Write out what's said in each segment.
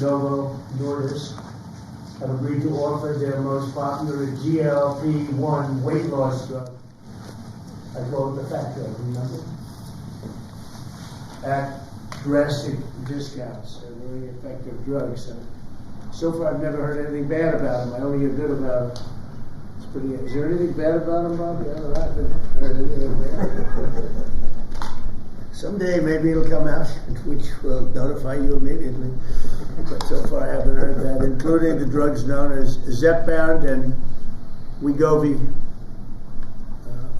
Novo Nordisk have agreed to offer their most popular GLP-1 weight loss drug. I call it the fat drug, remember? At drastic discounts. They're very effective drugs. So far, I've never heard anything bad about them. I only hear good about them. It's pretty. Is there anything bad about them, Bob? Yeah, I haven't heard anything bad. Someday, maybe it'll come out, which will notify you immediately. But so far, I haven't heard that, including the drugs known as Zepbound and Wegovy,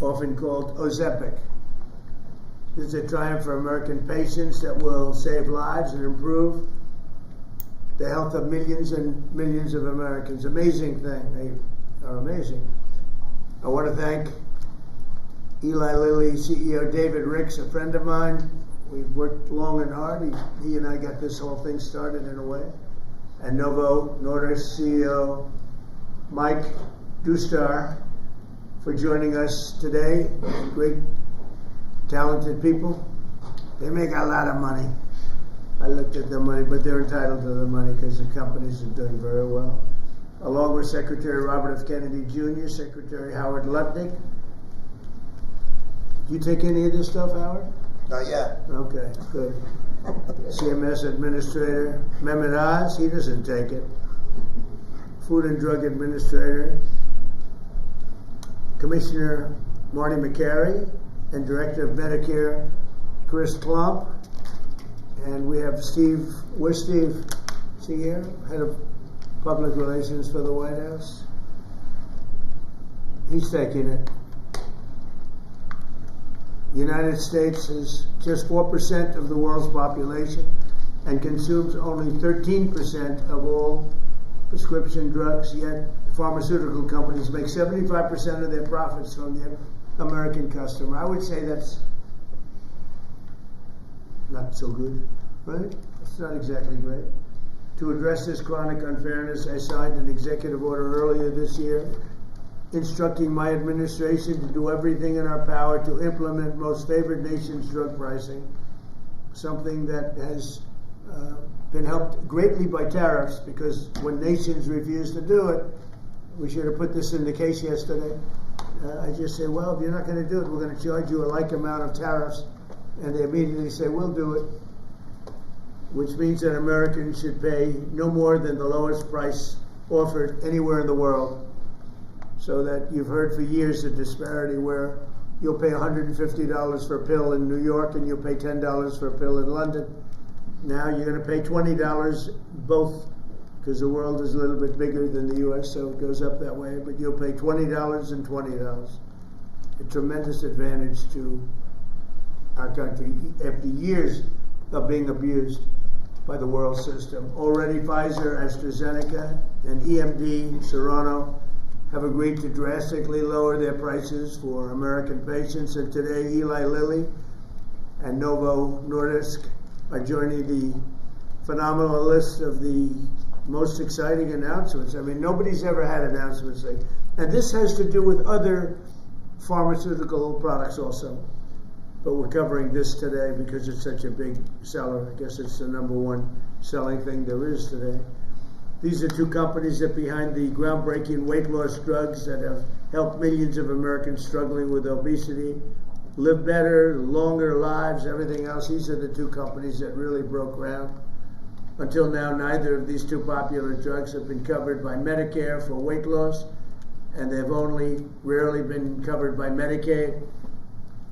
often called Ozempic. This is a triumph for American patients that will save lives and improve the health of millions and millions of Americans. Amazing thing. They are amazing. I want to thank Eli Lilly CEO David Ricks, a friend of mine. We've worked long and hard. He and I got this whole thing started in a way. And Novo Nordisk CEO Mike Dustar for joining us today. Great, talented people. They make a lot of money. I looked at the money, but they're entitled to the money because the companies are doing very well. Along with Secretary Robert F. Kennedy Jr., Secretary Howard Lutnick. Do you take any of this stuff, Howard? Not yet. Okay, good. CMS Administrator Mehmet Oz, he doesn't take it. Food and Drug Administrator Commissioner Marty McCary and Director of Medicare Chris Klump. And we have Steve. Where's Steve? Is he here? Head of Public Relations for the White House. He's taking it. The United States is just 4% of the world's population and consumes only 13% of all prescription drugs, yet pharmaceutical companies make 75% of their profits from the American customer. I would say that's not so good, right? It's not exactly great. To address this chronic unfairness, I signed an executive order earlier this year instructing my administration to do everything in our power to implement most favored nations drug pricing, something that has been helped greatly by tariffs, because when nations refuse to do it, we should have put this in the case yesterday. I just say, well, if you're not going to do it, we're going to charge you a like amount of tariffs, and they immediately say, we'll do it, which means that Americans should pay no more than the lowest price offered anywhere in the world. So that you've heard for years the disparity where you'll pay $150 for a pill in New York and you'll pay $10 for a pill in London. Now you're going to pay $20 both, because the world is a little bit bigger than the U.S., so it goes up that way, but you'll pay $20 and $20. A tremendous advantage to our country after years of being abused by the world system. Already Pfizer, AstraZeneca, and EMD, Serrano, have agreed to drastically lower their prices for American patients, and today Eli Lilly and Novo Nordisk are joining the phenomenal list of the most exciting announcements. I mean, nobody's ever had announcements like, and this has to do with other pharmaceutical products also, but we're covering this today because it's such a big seller. I guess it's the number one selling thing there is today. These are two companies that behind the groundbreaking weight loss drugs that have helped millions of Americans struggling with obesity live better, longer lives, everything else. These are the two companies that really broke ground. Until now, neither of these two popular drugs have been covered by Medicare for weight loss, and they've only rarely been covered by Medicaid.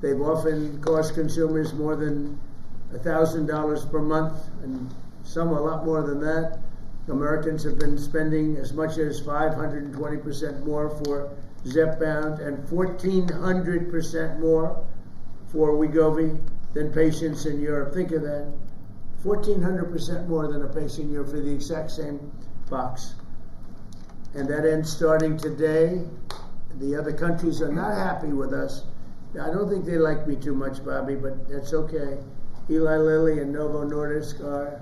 They've often cost consumers more than $1,000 per month, and some a lot more than that. Americans have been spending as much as 520% more for Zepbound and 1,400% more for Wegovy than patients in Europe. Think of that. 1,400% more than a patient in Europe for the exact same box. And that ends starting today. The other countries are not happy with us. I don't think they like me too much, Bobby, but that's okay. Eli Lilly and Novo Nordisk are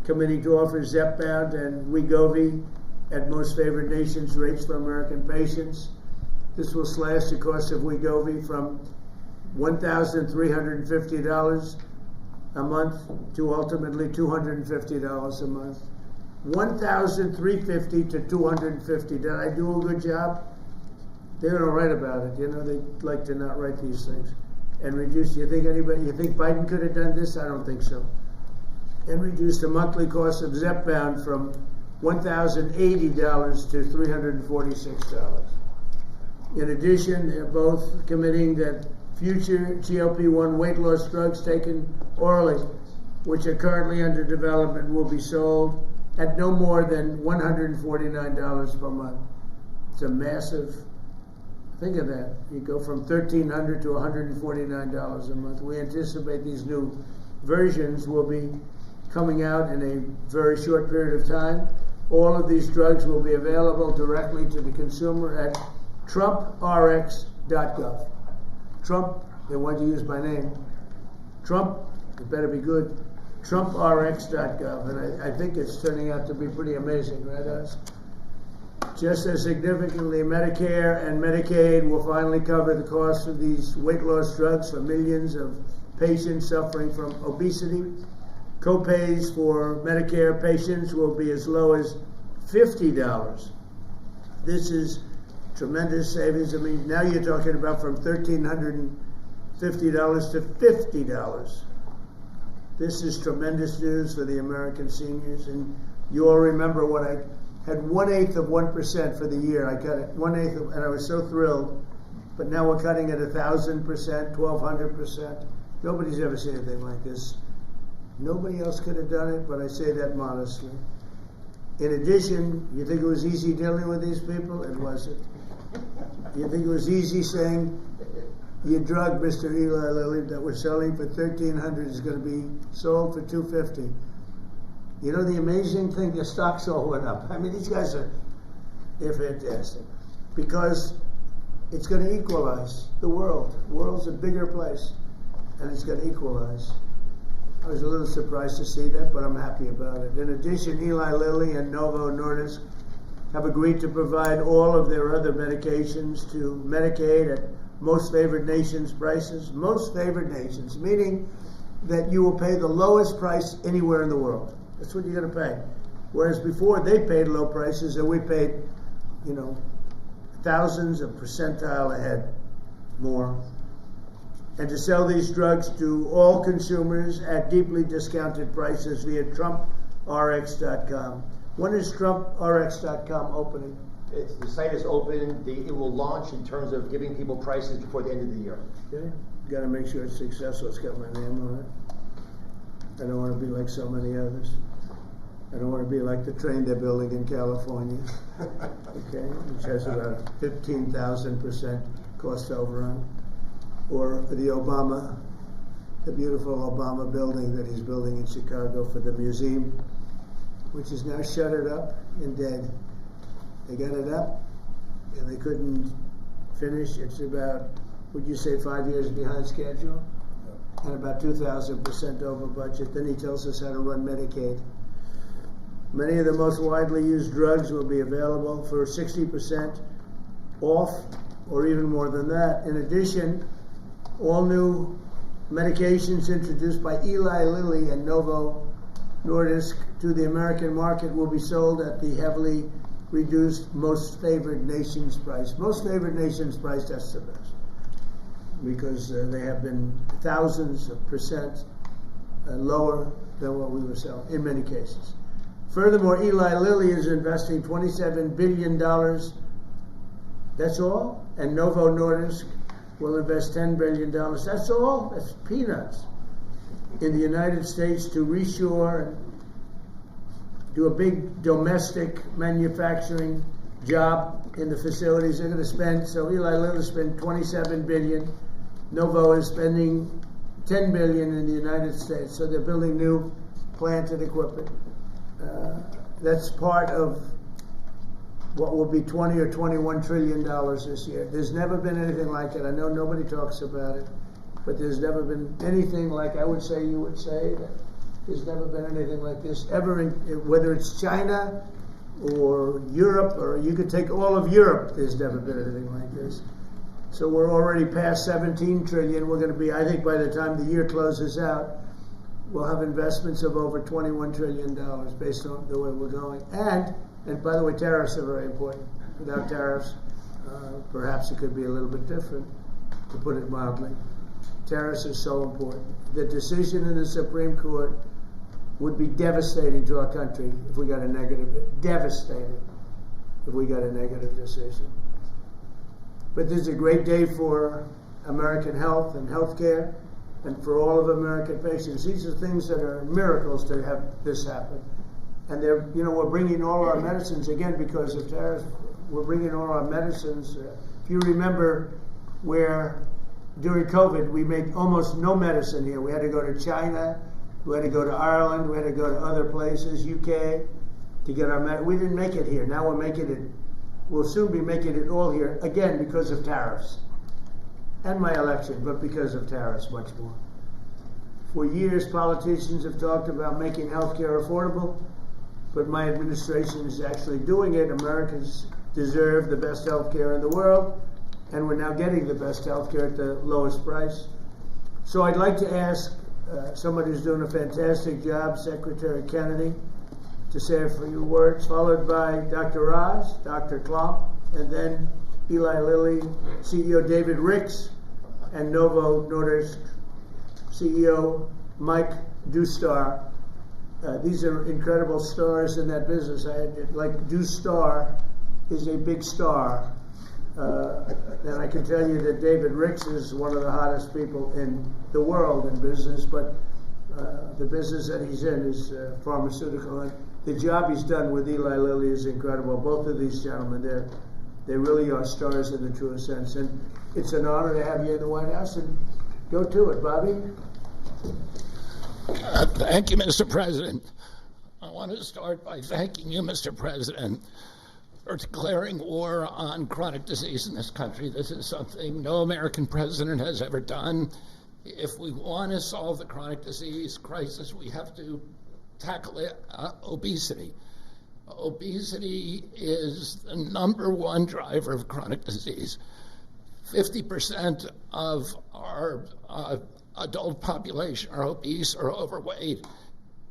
committing to offer Zepbound and Wegovy at most favored nations rates for American patients. This will slash the cost of Wegovy from $1,350 a month to ultimately $250 a month. 1,350 to 250. Did I do a good job? They're gonna write about it. You know, they like to not write these things. And reduce, you think Biden could have done this? I don't think so. And reduce the monthly cost of Zepbound from $1,080 to $346. In addition, they're both committing that future GLP-1 weight loss drugs taken orally, which are currently under development, will be sold at no more than $149 per month. It's a massive, think of that. You go from $1,300 to $149 a month. We anticipate these new versions will be coming out in a very short period of time. All of these drugs will be available directly to the consumer at TrumpRx.gov. Trump, they want to use my name. Trump, it better be good. TrumpRx.gov. And I think it's turning out to be pretty amazing, right, us? Just as significantly, Medicare and Medicaid will finally cover the cost of these weight loss drugs for millions of patients suffering from obesity. Co-pays for Medicare patients will be as low as $50. This is tremendous savings. I mean, now you're talking about from $1,350 to $50. This is tremendous news for the American seniors. And you all remember when I had 1/8 of 1% for the year. I cut it 1/8, and I was so thrilled. But now we're cutting it 1,000%, 1,200%. Nobody's ever seen anything like this. Nobody else could have done it, but I say that modestly. In addition, you think it was easy dealing with these people? It wasn't. You think it was easy saying your drug, Mr. Eli Lilly, that we're selling for $1,300 is going to be sold for $250? You know the amazing thing, the stocks all went up. I mean, these guys they're fantastic. Because it's going to equalize the world. The world's a bigger place, and it's going to equalize. I was a little surprised to see that, but I'm happy about it. In addition, Eli Lilly and Novo Nordisk have agreed to provide all of their other medications to Medicaid at most favored nations prices. Most favored nations, meaning that you will pay the lowest price anywhere in the world. That's what you're going to pay. Whereas before they paid low prices and we paid, thousands of percentile ahead more. And to sell these drugs to all consumers at deeply discounted prices via TrumpRx.com. When is TrumpRx.com opening? The site is open. It will launch in terms of giving people prices before the end of the year. Okay. Got to make sure it's successful. It's got my name on it. I don't want to be like so many others. I don't want to be like the train they're building in California, okay, which has about 15,000% cost overrun. Or the beautiful Obama building that he's building in Chicago for the museum, which is now shuttered up and dead. They got it up, and they couldn't finish. It's about, would you say, 5 years behind schedule? And about 2,000% over budget. Then he tells us how to run Medicaid. Many of the most widely used drugs will be available for 60% off, or even more than that. In addition, all new medications introduced by Eli Lilly and Novo Nordisk to the American market will be sold at the heavily reduced most favored nations price. Most favored nations price, that's the best. Because they have been thousands of percent lower than what we were selling in many cases. Furthermore, Eli Lilly is investing $27 billion. That's all? And Novo Nordisk will invest $10 billion. That's all? That's peanuts. In the United States to reshore and do a big domestic manufacturing job in the facilities they're going to spend. So Eli Lilly spent $27 billion. Novo is spending $10 billion in the United States. So they're building new plant and equipment. That's part of what will be $20 or $21 trillion this year. There's never been anything like it. I know nobody talks about it, but there's never been anything like, I would say, you would say, that there's never been anything like this ever, whether it's China or Europe, or you could take all of Europe, there's never been anything like this. So we're already past 17 trillion. We're going to be, I think by the time the year closes out, we'll have investments of over $21 trillion based on the way we're going. And by the way, tariffs are very important. Without tariffs, perhaps it could be a little bit different, to put it mildly. Tariffs are so important. The decision in the Supreme Court would be devastating to our country if we got a negative, devastating if we got a negative decision. But this is a great day for American health and healthcare and for all of American patients. These are things that are miracles to have this happen. And they're, we're bringing all our medicines, again, because of tariffs, we're bringing all our medicines. If you remember where during COVID, we made almost no medicine here. We had to go to China, we had to go to Ireland, we had to go to other places, UK, to get our medicine. We didn't make it here. Now we're making it, we'll soon be making it all here, again, because of tariffs. And my election, but because of tariffs much more. For years, politicians have talked about making healthcare affordable, but my administration is actually doing it. Americans deserve the best healthcare in the world, and we're now getting the best healthcare at the lowest price. So I'd like to ask somebody who's doing a fantastic job, Secretary Kennedy, to say a few words, followed by Dr. Oz, Dr. Klomp, and then Eli Lilly, CEO David Ricks, and Novo Nordisk CEO Mike Dustar. These are incredible stars in that business. Dustar is a big star. And I can tell you that David Ricks is one of the hottest people in the world in business, but the business that he's in is pharmaceutical. And the job he's done with Eli Lilly is incredible. Both of these gentlemen, they really are stars in the truest sense. And it's an honor to have you in the White House. And go to it, Bobby. Thank you, Mr. President. I want to start by thanking you, Mr. President, for declaring war on chronic disease in this country. This is something no American president has ever done. If we want to solve the chronic disease crisis, we have to tackle obesity. Obesity is the #1 driver of chronic disease. 50% of our adult population are obese or overweight.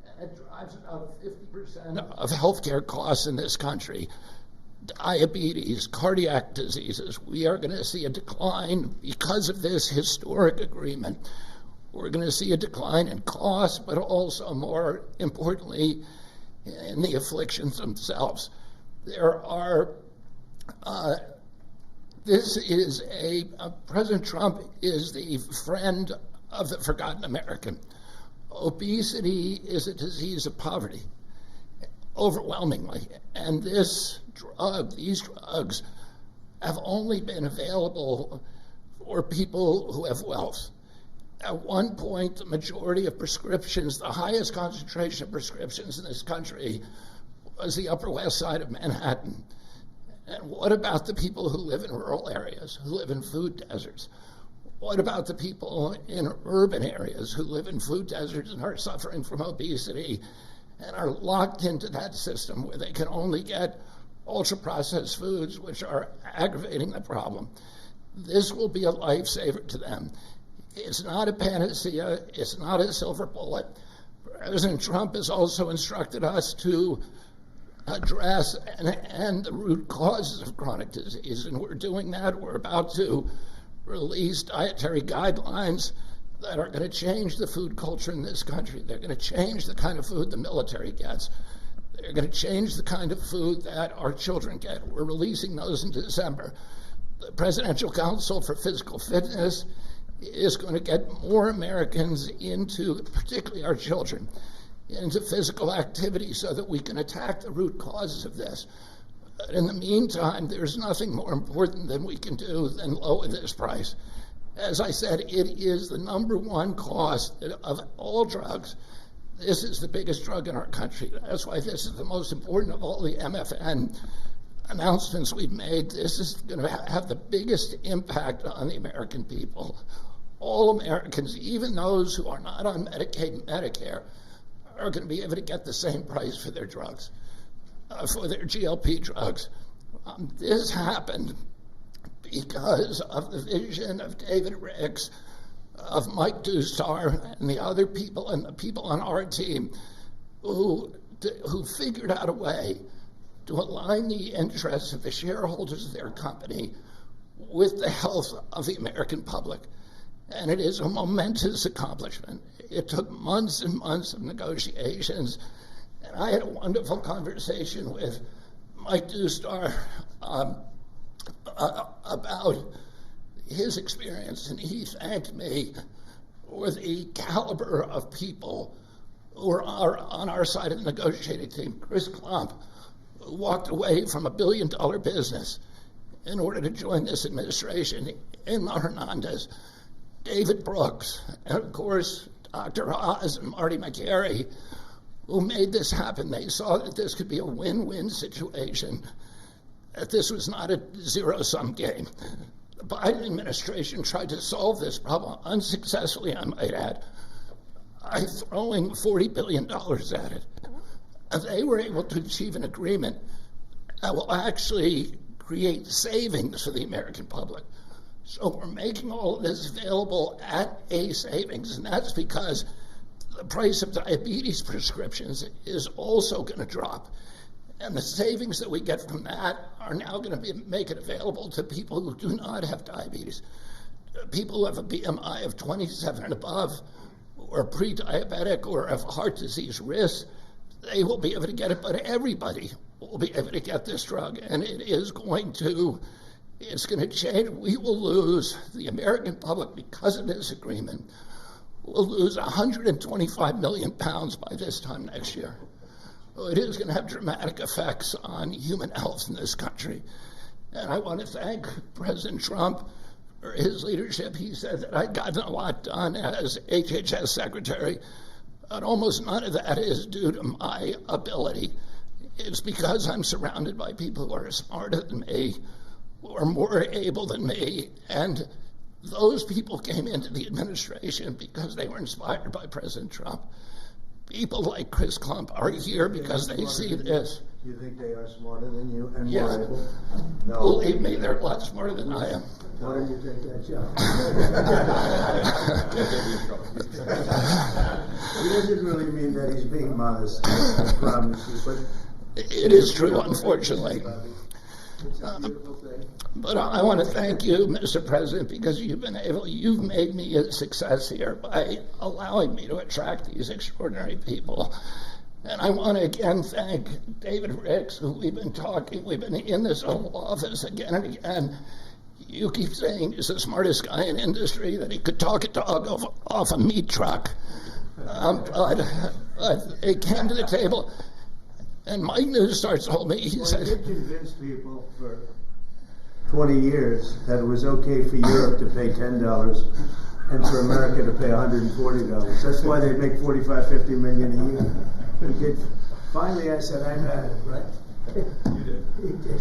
And it drives about 50% of healthcare costs in this country. Diabetes, cardiac diseases, we are going to see a decline because of this historic agreement. We're going to see a decline in costs, but also, more importantly, in the afflictions themselves. President Trump is the friend of the forgotten American. Obesity is a disease of poverty, overwhelmingly. And these drugs have only been available for people who have wealth. At one point, the majority of prescriptions, the highest concentration of prescriptions in this country, was the Upper West Side of Manhattan. And what about the people who live in rural areas, who live in food deserts? What about the people in urban areas who live in food deserts and are suffering from obesity and are locked into that system where they can only get ultra-processed foods, which are aggravating the problem? This will be a lifesaver to them. It's not a panacea. It's not a silver bullet. President Trump has also instructed us to address and end the root causes of chronic disease, and we're doing that. We're about to release dietary guidelines that are going to change the food culture in this country. They're going to change the kind of food the military gets. They're going to change the kind of food that our children get. We're releasing those in December. The Presidential Council for Physical Fitness is going to get more Americans into, particularly our children, into physical activity so that we can attack the root causes of this. But in the meantime, there's nothing more important than we can do than lower this price. As I said, it is the #1 cost of all drugs. This is the biggest drug in our country. That's why this is the most important of all the MFN announcements we've made. This is going to have the biggest impact on the American people. All Americans, even those who are not on Medicaid and Medicare, are going to be able to get the same price for their drugs, for their GLP drugs. This happened because of the vision of David Ricks, of Mike Dustar and the other people and the people on our team who figured out a way to align the interests of the shareholders of their company with the health of the American public. And it is a momentous accomplishment. It took months and months of negotiations, and I had a wonderful conversation with Mike Dustar about his experience, and he thanked me for the caliber of people who are on our side of the negotiating team. Chris Klump walked away from $1 billion business in order to join this administration. Emma Hernandez, David Brooks, and of course, Dr. Oz and Marty McGarry, who made this happen. They saw that this could be a win-win situation, that this was not a zero-sum game. The Biden administration tried to solve this problem unsuccessfully, I might add, by throwing $40 billion at it. And they were able to achieve an agreement that will actually create savings for the American public. So we're making all of this available at a savings, and that's because the price of diabetes prescriptions is also going to drop. And the savings that we get from that are now going to make it available to people who do not have diabetes. People who have a BMI of 27 and above, or pre-diabetic, or have heart disease risk, they will be able to get it, but everybody will be able to get this drug, and it's going to change. We will lose, the American public, because of this agreement, will lose 125 million pounds by this time next year. So it is going to have dramatic effects on human health in this country. And I want to thank President Trump for his leadership. He said that I'd gotten a lot done as HHS secretary, but almost none of that is due to my ability. It's because I'm surrounded by people who are smarter than me, who are more able than me, and those people came into the administration because they were inspired by President Trump. People like Chris Klump are here because they see this. You think they are smarter than you and Yeah. more able? No. Believe me, they're a lot smarter than I am. Why don't you take that job? He doesn't really mean that he's being modest, I promise you, but It is true, unfortunately. it's a beautiful thing. But I want to thank you, Mr. President, because you've made me a success here by allowing me to attract these extraordinary people. And I want to again thank David Ricks, who we've been in this Oval Office again and again. You keep saying he's the smartest guy in industry, that he could talk a dog off a meat truck. But it came to the table, and Mike Newstar told me, he said, He convinced people for 20 years that it was okay for Europe to pay $10 and for America to pay $140. That's why they make 45, 50 million a year. Finally, I said, I've had it, right? You did. He did.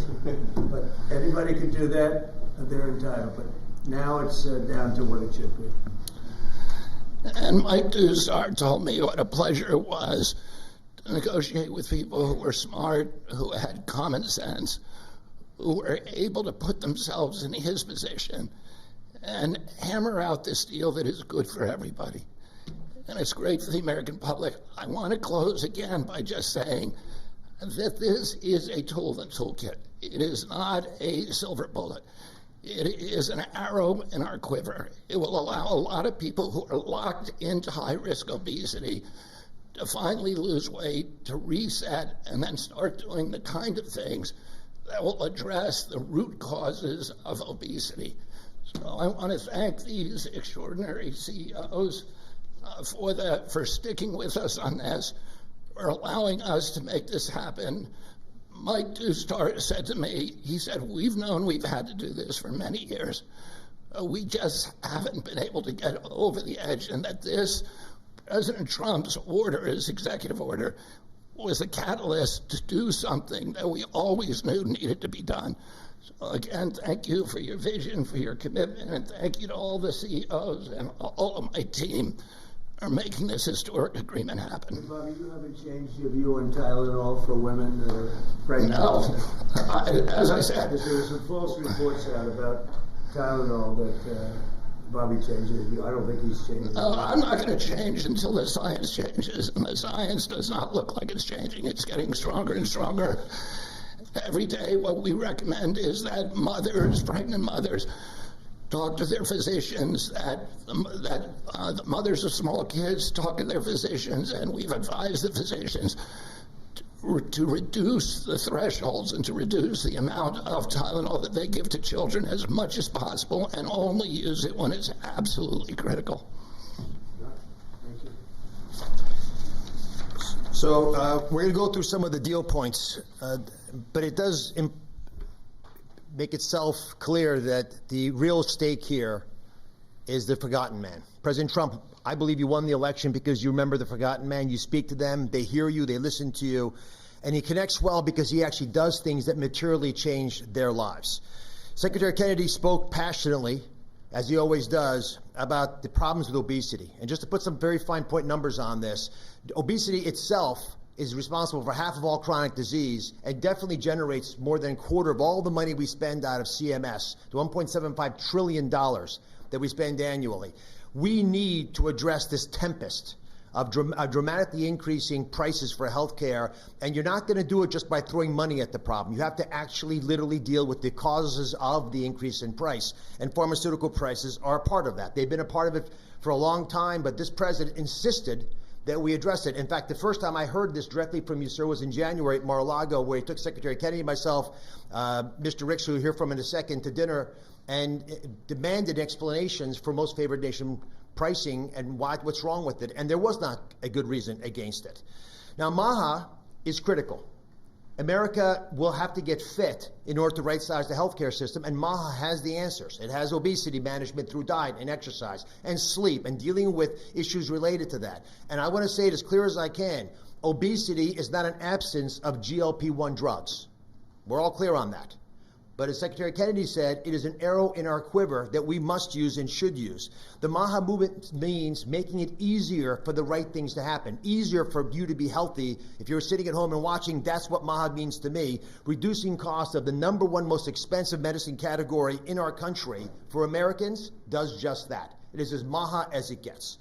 But anybody could do that, and they're entitled. But now it's down to what it should be. and Mike Dustar told me what a pleasure it was to negotiate with people who were smart, who had common sense, who were able to put themselves in his position and hammer out this deal that is good for everybody. And it's great for the American public. I want to close again by just saying that this is a tool in the toolkit. It is not a silver bullet. It is an arrow in our quiver. It will allow a lot of people who are locked into high-risk obesity to finally lose weight, to reset, and then start doing the kind of things that will address the root causes of obesity. So I want to thank these extraordinary CEOs for sticking with us on this, for allowing us to make this happen. Mike Dustar said to me, he said, we've known we've had to do this for many years. We just haven't been able to get over the edge, and that this President Trump's order, his executive order, was a catalyst to do something that we always knew needed to be done. So again, thank you for your vision, for your commitment, and thank you to all the CEOs and all of my team for making this historic agreement happen. Bobby, you haven't changed your view on Tylenol for women that are pregnant? No, as I said. Because there were some false reports out about Tylenol that Bobby changes. I don't think he's changing. I'm not going to change until the science changes, and the science does not look like it's changing. It's getting stronger and stronger. Every day, what we recommend is that pregnant mothers, talk to their physicians, that the mothers of small kids talk to their physicians, and we've advised the physicians to reduce the thresholds and to reduce the amount of Tylenol that they give to children as much as possible, and only use it when it's absolutely critical. Thank you. So we're going to go through some of the deal points, but it does make itself clear that the real stake here is the forgotten man. President Trump, I believe you won the election because you remember the forgotten man. You speak to them, they hear you, they listen to you, and he connects well because he actually does things that materially change their lives. Secretary Kennedy spoke passionately, as he always does, about the problems with obesity. And just to put some very fine point numbers on this, obesity itself is responsible for half of all chronic disease and definitely generates more than a quarter of all the money we spend out of CMS, the $1.75 trillion that we spend annually. We need to address this tempest of dramatically increasing prices for healthcare, and you're not going to do it just by throwing money at the problem. You have to actually literally deal with the causes of the increase in price, and pharmaceutical prices are a part of that. They've been a part of it for a long time, but this president insisted that we address it. In fact, the first time I heard this directly from you, sir, was in January at Mar-a-Lago, where he took Secretary Kennedy and myself, Mr. Ricks, who you'll hear from in a second, to dinner, and demanded explanations for most favored nation pricing and what's wrong with it. And there was not a good reason against it. Now, MAHA is critical. America will have to get fit in order to right-size the healthcare system, and MAHA has the answers. It has obesity management through diet and exercise and sleep and dealing with issues related to that. And I want to say it as clear as I can, obesity is not an absence of GLP-1 drugs. We're all clear on that. But as Secretary Kennedy said, it is an arrow in our quiver that we must use and should use. The MAHA movement means making it easier for the right things to happen, easier for you to be healthy. If you're sitting at home and watching, that's what MAHA means to me. Reducing costs of the number one most expensive medicine category in our country for Americans does just that. It is as MAHA as it gets.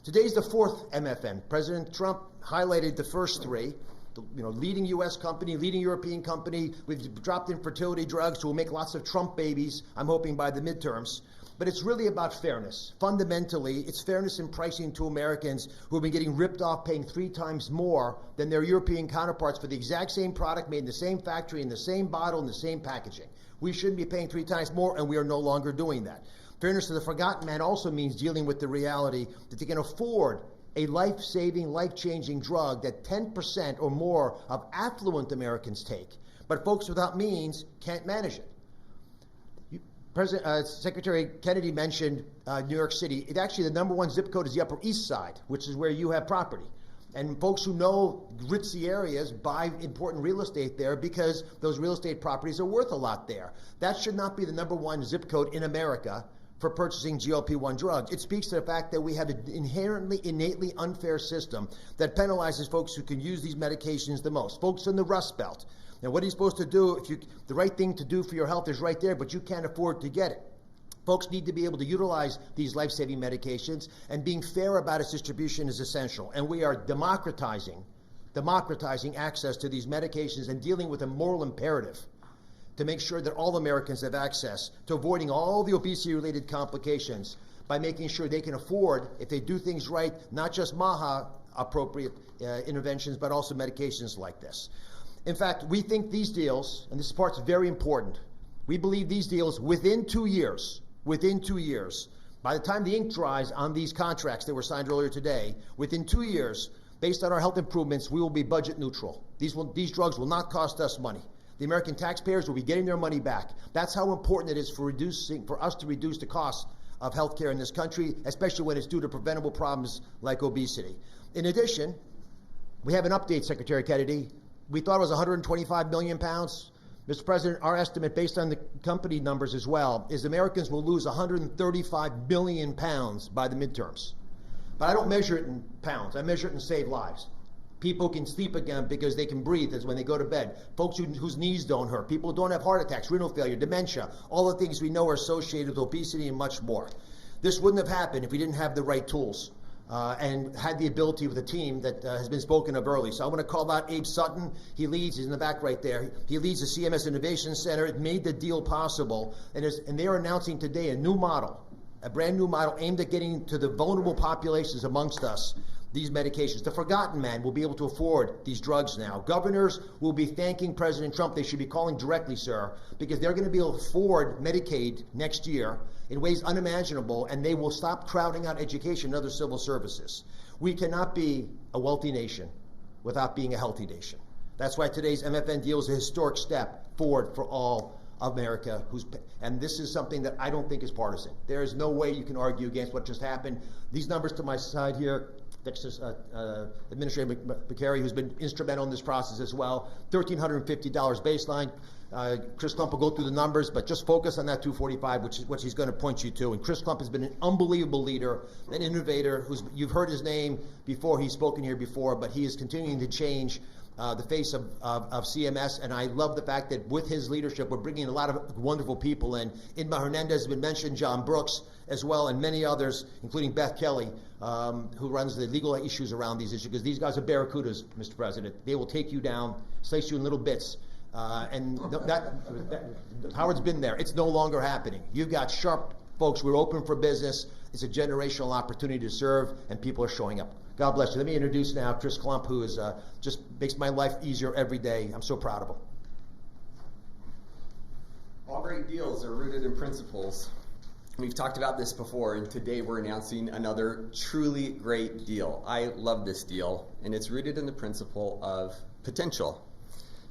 Today's the fourth MFN. President Trump highlighted the first three. Leading U.S. company, leading European company. We've dropped in fertility drugs, so we'll make lots of Trump babies, I'm hoping, by the midterms. But it's really about fairness. Fundamentally, it's fairness in pricing to Americans who have been getting ripped off, paying 3 times more than their European counterparts for the exact same product made in the same factory, in the same bottle, in the same packaging. We shouldn't be paying 3 times more, and we are no longer doing that. Fairness to the forgotten man also means dealing with the reality that they can afford a life-saving, life-changing drug that 10% or more of affluent Americans take, but folks without means can't manage it. Secretary Kennedy mentioned New York City. Actually, the number one zip code is the Upper East Side, which is where you have property. And folks who know ritzy areas buy important real estate there because those real estate properties are worth a lot there. That should not be the number one zip code in America for purchasing GLP-1 drugs. It speaks to the fact that we have an innately unfair system that penalizes folks who can use these medications the most. Folks in the Rust Belt. Now, what are you supposed to do if the right thing to do for your health is right there, but you can't afford to get it? Folks need to be able to utilize these life-saving medications, and being fair about its distribution is essential. And we are democratizing access to these medications and dealing with a moral imperative to make sure that all Americans have access to avoiding all the obesity-related complications by making sure they can afford, if they do things right, not just MAHA-appropriate interventions, but also medications like this. In fact, we think these deals, and this part's very important, we believe these deals within 2 years, by the time the ink dries on these contracts that were signed earlier today, within 2 years, based on our health improvements, we will be budget neutral. These drugs will not cost us money. The American taxpayers will be getting their money back. That's how important it is for us to reduce the cost of healthcare in this country, especially when it's due to preventable problems like obesity. In addition, we have an update, Secretary Kennedy. We thought it was 125 million pounds. Mr. President, our estimate, based on the company numbers as well, is Americans will lose 135 billion pounds by the midterms. But I don't measure it in pounds. I measure it in saved lives. People can sleep again because they can breathe as when they go to bed. Folks whose knees don't hurt. People who don't have heart attacks, renal failure, dementia, all the things we know are associated with obesity and much more. This wouldn't have happened if we didn't have the right tools and had the ability with a team that has been spoken of early. So I want to call out Abe Sutton. He's in the back right there. He leads the CMS Innovation Center. It made the deal possible. And they're announcing today a new model, a brand new model aimed at getting to the vulnerable populations amongst us these medications. The forgotten man will be able to afford these drugs now. Governors will be thanking President Trump. They should be calling directly, sir, because they're going to be able to afford Medicaid next year in ways unimaginable, and they will stop crowding out education and other civil services. We cannot be a wealthy nation without being a healthy nation. That's why today's MFN deal is a historic step forward for all America, and this is something that I don't think is partisan. There is no way you can argue against what just happened. These numbers to my side here, that's Administrator McCary, who's been instrumental in this process as well. $1,350 baseline. Chris Klump will go through the numbers, but just focus on that 245, which is what he's going to point you to. And Chris Klump has been an unbelievable leader, an innovator. You've heard his name before. He's spoken here before, but he is continuing to change the face of CMS, and I love the fact that with his leadership, we're bringing a lot of wonderful people in. Inma Hernandez has been mentioned, John Brooks as well, and many others, including Beth Kelly, who runs the legal issues around these issues, because these guys are barracudas, Mr. President. They will take you down, slice you in little bits, and Howard's been there. It's no longer happening. You've got sharp folks. We're open for business. It's a generational opportunity to serve, and people are showing up. God bless you. Let me introduce now Chris Klump, who is just makes my life easier every day. I'm so proud of him. All great deals are rooted in principles. We've talked about this before, and today we're announcing another truly great deal. I love this deal, and it's rooted in the principle of potential.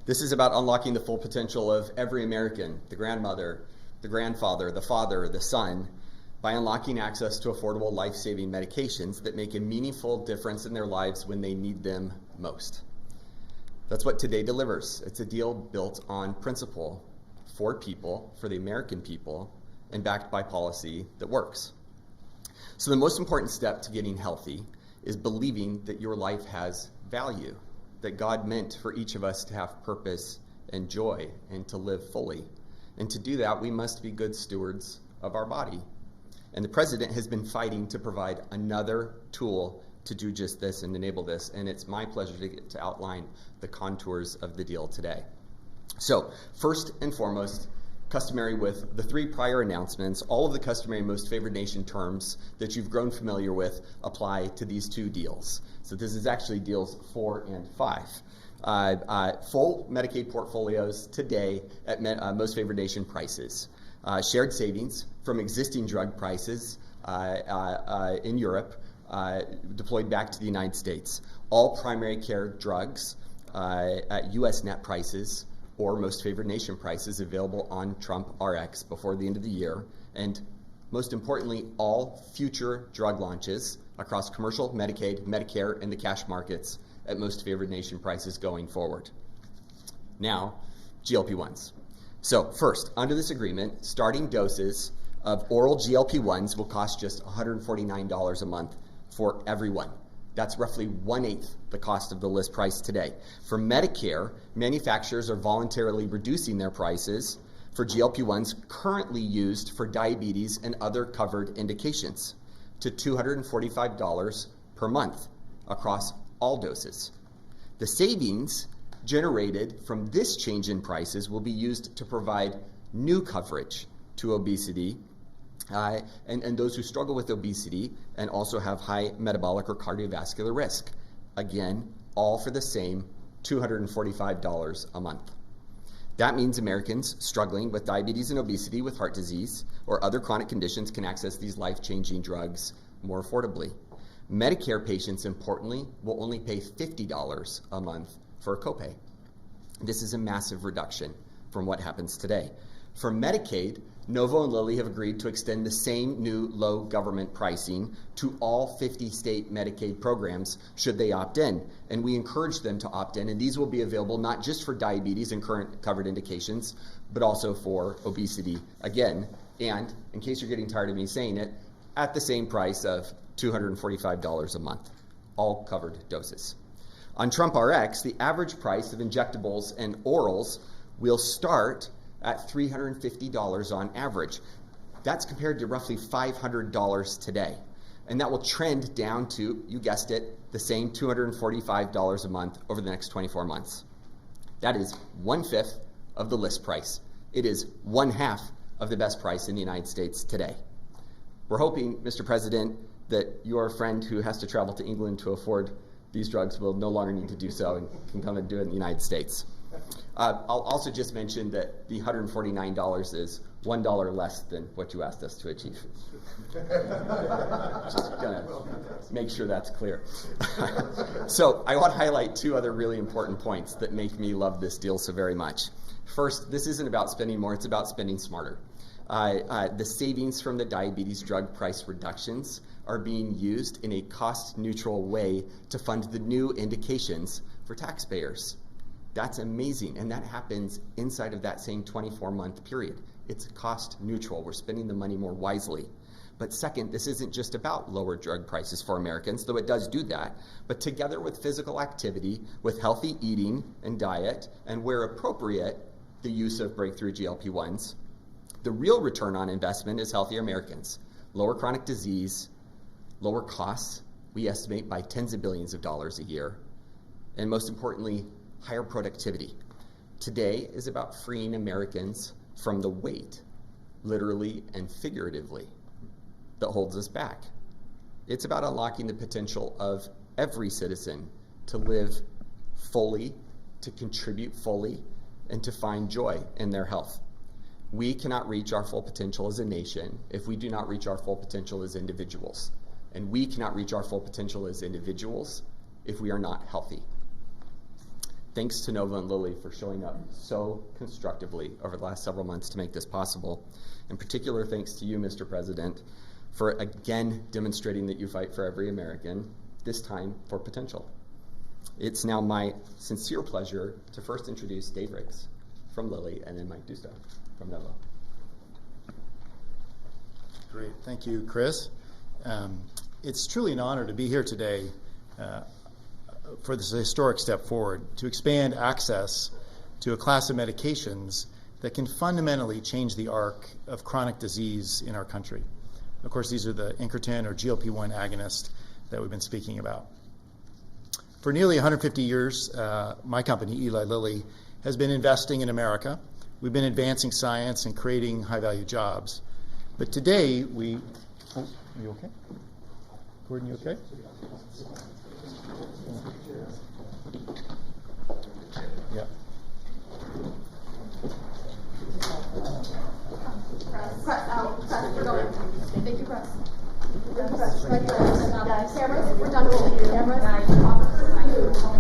This is about unlocking the full potential of every American, the grandmother, the grandfather, the father, the son, by unlocking access to affordable life-saving medications that make a meaningful difference in their lives when they need them most. That's what today delivers. It's a deal built on principle for people, for the American people, and backed by policy that works. So the most important step to getting healthy is believing that your life has value, that God meant for each of us to have purpose and joy and to live fully. And to do that, we must be good stewards of our body. And the president has been fighting to provide another tool to do just this and enable this. And it's my pleasure to get to outline the contours of the deal today. So first and foremost, customary with the three prior announcements, all of the customary most favored nation terms that you've grown familiar with apply to these two deals. So this is actually deals 4 and 5. Full Medicaid portfolios today at most favored nation prices. Shared savings from existing drug prices in Europe deployed back to the United States. All primary care drugs at U.S. net prices or most favored nation prices available on Trump RX before the end of the year. And most importantly, all future drug launches across commercial, Medicaid, Medicare, and the cash markets at most favored nation prices going forward. Now, GLP-1s. So first, under this agreement, starting doses of oral GLP-1s will cost just $149 a month for everyone. That's roughly 1/8 the cost of the list price today. For Medicare, manufacturers are voluntarily reducing their prices for GLP-1s currently used for diabetes and other covered indications to $245 per month across all doses. The savings generated from this change in prices will be used to provide new coverage to obesity and those who struggle with obesity and also have high metabolic or cardiovascular risk. Again, all for the same $245 a month. That means Americans struggling with diabetes and obesity, with heart disease, or other chronic conditions can access these life-changing drugs more affordably. Medicare patients, importantly, will only pay $50 a month for a copay. This is a massive reduction from what happens today. For Medicaid, Novo and Lilly have agreed to extend the same new low government pricing to all 50 state Medicaid programs should they opt in. And we encourage them to opt in, and these will be available not just for diabetes and current covered indications, but also for obesity again. And in case you're getting tired of me saying it, at the same price of $245 a month, all covered doses. On Trump RX, the average price of injectables and orals will start at $350 on average. That's compared to roughly $500 today. And that will trend down to, you guessed it, the same $245 a month over the next 24 months. That is 1/5 of the list price. It is 1/2 of the best price in the United States today. We're hoping, Mr. President, that your friend who has to travel to England to afford these drugs will no longer need to do so and can come and do it in the United States. I'll also just mention that the $149 is $1 less than what you asked us to achieve. Just gonna make sure that's clear. So I want to highlight two other really important points that make me love this deal so very much. First, this isn't about spending more, it's about spending smarter. The savings from the diabetes drug price reductions are being used in a cost-neutral way to fund the new indications for taxpayers. That's amazing, and that happens inside of that same 24-month period. It's cost neutral. We're spending the money more wisely. But second, this isn't just about lower drug prices for Americans, though it does do that, but together with physical activity, with healthy eating and diet, and where appropriate, the use of breakthrough GLP-1s, the real return on investment is healthier Americans, lower chronic disease, lower costs, we estimate by tens of billions of dollars a year, and most importantly, higher productivity. Today is about freeing Americans from the weight, literally and figuratively, that holds us back. It's about unlocking the potential of every citizen to live fully, to contribute fully, and to find joy in their health. We cannot reach our full potential as a nation if we do not reach our full potential as individuals. And we cannot reach our full potential as individuals if we are not healthy. Thanks to Nova and Lilly for showing up so constructively over the last several months to make this possible. In particular, thanks to you, Mr. President, for again demonstrating that you fight for every American, this time for potential. It's now my sincere pleasure to first introduce Dave Riggs from Lilly and then Mike Dusto from Nova. Great, thank you, Chris. It's truly an honor to be here today for this historic step forward to expand access to a class of medications that can fundamentally change the arc of chronic disease in our country. Of course, these are the incretin or GLP-1 agonist that we've been speaking about. For nearly 150 years, my company, Eli Lilly, has been investing in America. We've been advancing science and creating high-value jobs. But today, are you okay? Gordon, you okay? Yeah. Press out. Press. We're going. Thank you, press. Press. Right there. Guys, cameras. We're done rolling. Cameras. Thank you, guys.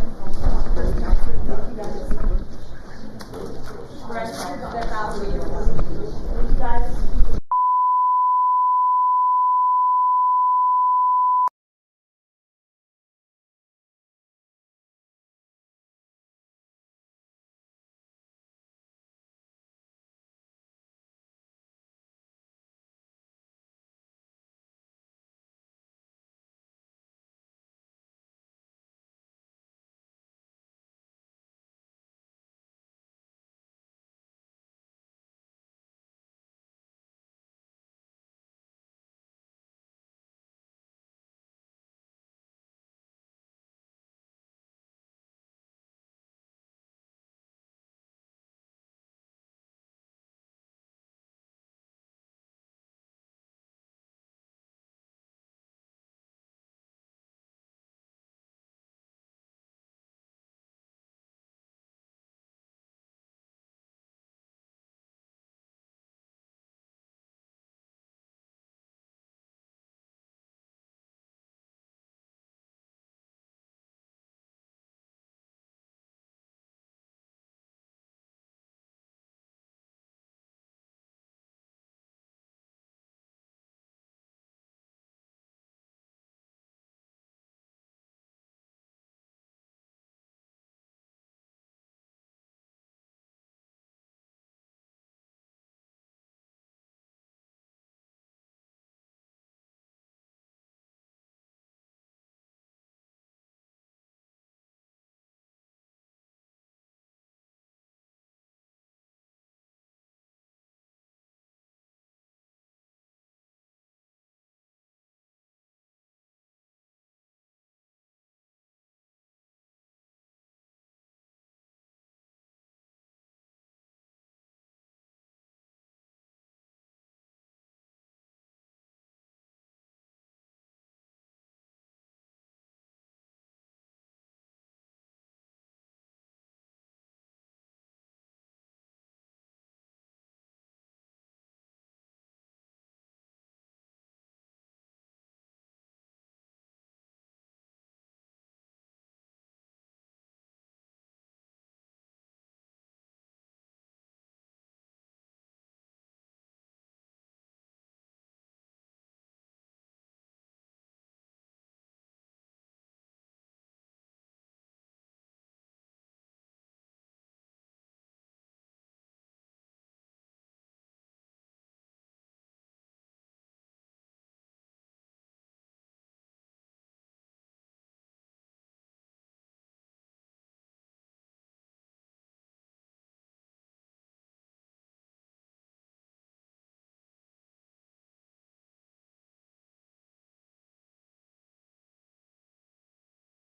Thank you, guys.